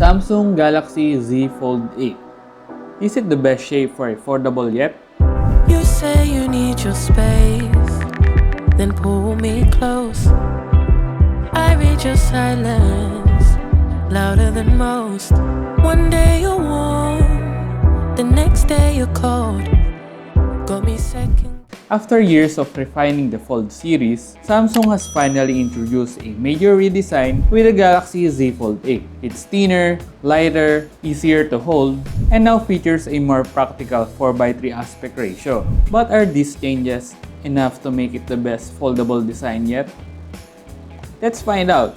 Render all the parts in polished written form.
Samsung Galaxy Z Fold8. Is it the best shape for a foldable yet? You say you need your space, then pull me close. I read your silence, louder than most. One day you're warm, the next day you're cold. Got me second. After years of refining the Fold series, Samsung has finally introduced a major redesign with the Galaxy Z Fold8. It's thinner, lighter, easier to hold, and now features a more practical 4:3 aspect ratio. But are these changes enough to make it the best foldable design yet? Let's find out.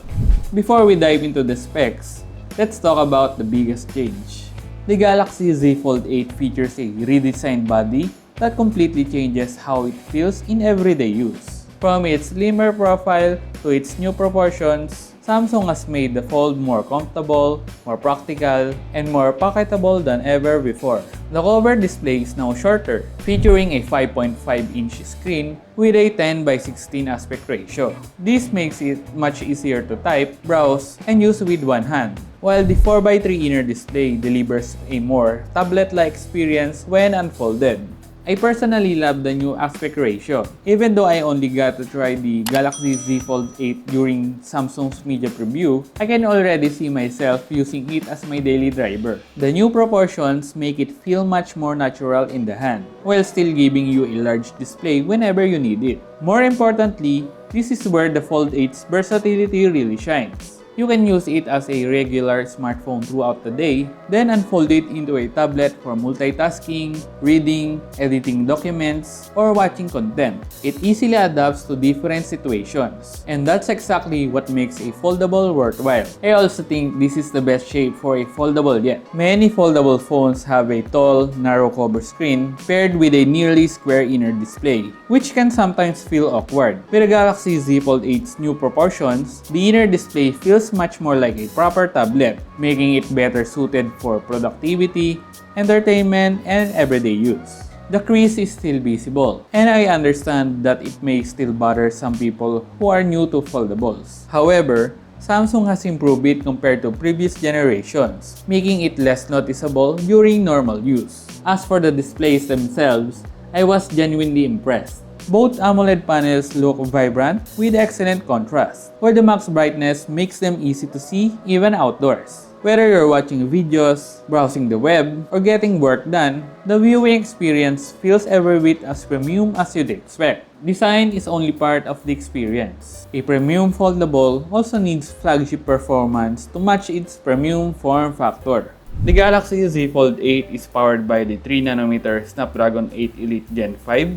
Before we dive into the specs, let's talk about the biggest change. The Galaxy Z Fold8 features a redesigned body that completely changes how it feels in everyday use. From its slimmer profile to its new proportions, Samsung has made the Fold more comfortable, more practical, and more pocketable than ever before. The cover display is now shorter, featuring a 5.5-inch screen with a 10:16 aspect ratio. This makes it much easier to type, browse, and use with one hand, while the 4:3 inner display delivers a more tablet-like experience when unfolded. I personally love the new aspect ratio. Even though I only got to try the Galaxy Z Fold8 during Samsung's media preview, I can already see myself using it as my daily driver. The new proportions make it feel much more natural in the hand, while still giving you a large display whenever you need it. More importantly, this is where the Fold8's versatility really shines. You can use it as a regular smartphone throughout the day, then unfold it into a tablet for multitasking, reading, editing documents, or watching content. It easily adapts to different situations, and that's exactly what makes a foldable worthwhile. I also think this is the best shape for a foldable yet. Many foldable phones have a tall, narrow cover screen paired with a nearly square inner display, which can sometimes feel awkward. With the Galaxy Z Fold8's new proportions, the inner display feels much more like a proper tablet, making it better suited for productivity, entertainment, and everyday use. The crease is still visible, and I understand that it may still bother some people who are new to foldables. However, Samsung has improved it compared to previous generations, making it less noticeable during normal use. As for the displays themselves, I was genuinely impressed. Both AMOLED panels look vibrant with excellent contrast, where the max brightness makes them easy to see even outdoors. Whether you're watching videos, browsing the web, or getting work done, the viewing experience feels every bit as premium as you'd expect. Design is only part of the experience. A premium foldable also needs flagship performance to match its premium form factor. The Galaxy Z Fold8 is powered by the 3nm Snapdragon 8 Elite Gen 5,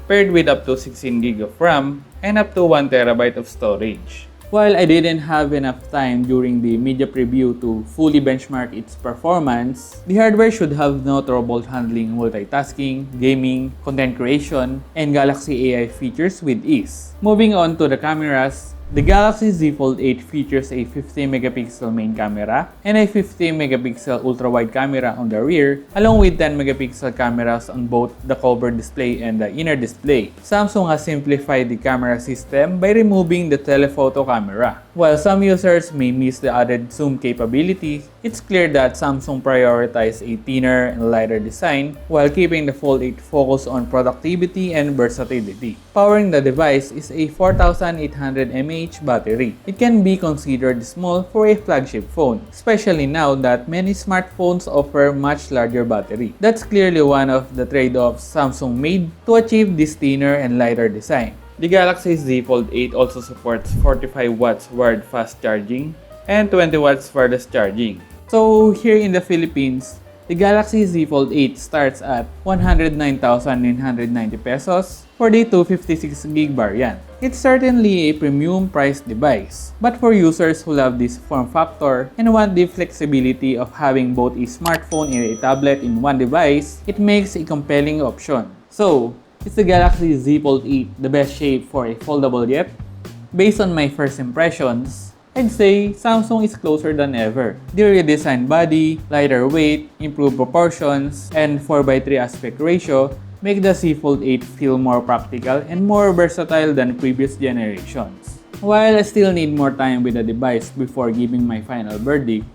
paired with up to 16GB of RAM and up to 1TB of storage. While I didn't have enough time during the media preview to fully benchmark its performance, the hardware should have no trouble handling multitasking, gaming, content creation, and Galaxy AI features with ease. Moving on to the cameras, the Galaxy Z Fold8 features a 50MP main camera and a 50MP ultra-wide camera on the rear, along with 10MP cameras on both the cover display and the inner display. Samsung has simplified the camera system by removing the telephoto camera. While some users may miss the added zoom capability, it's clear that Samsung prioritized a thinner and lighter design while keeping the Fold8 focused on productivity and versatility. Powering the device is a 4800 mAh battery. It can be considered small for a flagship phone, especially now that many smartphones offer much larger battery. That's clearly one of the trade-offs Samsung made to achieve this thinner and lighter design. The Galaxy Z Fold8 also supports 45 watts wired fast charging and 20 watts wireless charging. So here in the Philippines, the Galaxy Z Fold8 starts at 109,990 pesos for the 256GB variant. It's certainly a premium priced device, but for users who love this form factor and want the flexibility of having both a smartphone and a tablet in one device, it makes a compelling option. So, is the Galaxy Z Fold8 the best shape for a foldable yet? Based on my first impressions, I'd say Samsung is closer than ever. The redesigned body, lighter weight, improved proportions, and 4:3 aspect ratio make the Z Fold8 feel more practical and more versatile than previous generations. While I still need more time with the device before giving my final verdict,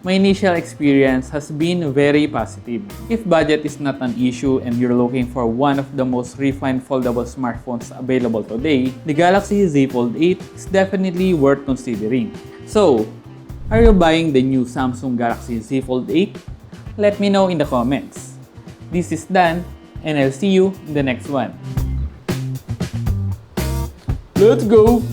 My initial experience has been very positive. If budget is not an issue and you're looking for one of the most refined foldable smartphones available today, the Galaxy Z Fold8 is definitely worth considering. So, are you buying the new Samsung Galaxy Z Fold8? Let me know in the comments. This is Dan, and I'll see you in the next one. Let's go!